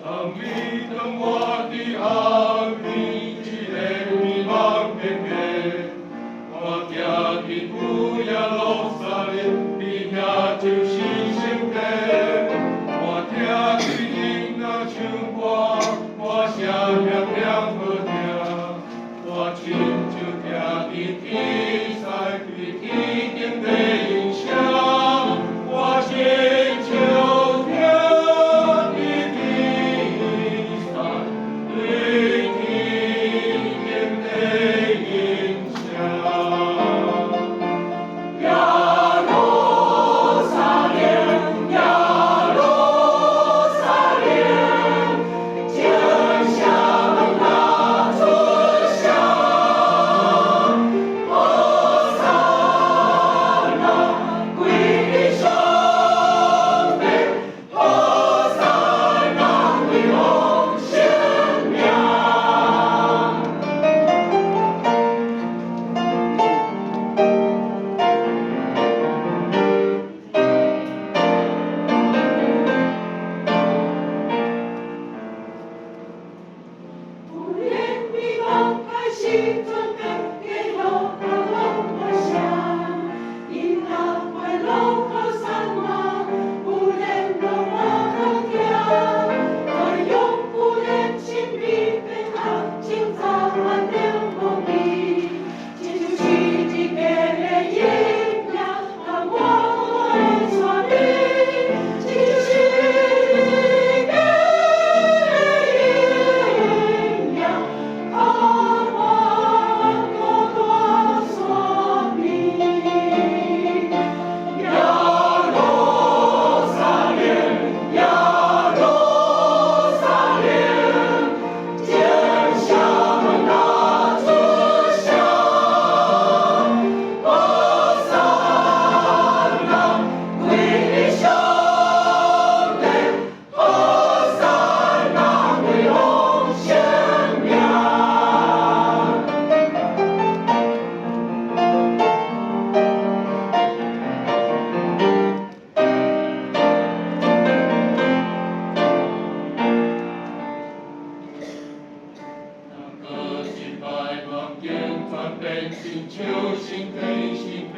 生命跟我的奥秘，积累迷茫边缘。我家的不要落下来，你家就是圣殿。我家的因那唱歌，我想亮亮和调。我亲像家的天才对天顶的影响，我亲像家的天才对天顶的影响。亚罗撒冷，亚罗撒冷，降下那春香。和散那归的圣杯，和散那归荣生命。不愿迷茫开始准备，也有个梦想。因那快乐和散漫，不能让我更跳。我永不能亲笔变好，心脏的梦里，记住奇迹给了营养，让我爱上你，记住奇迹给了营养。盼望多多说明，亚罗撒冷，亚罗撒冷，降下那春香。和散那归的圣杯，和散那归荣生命。那个失败望见转变成就心天心悲。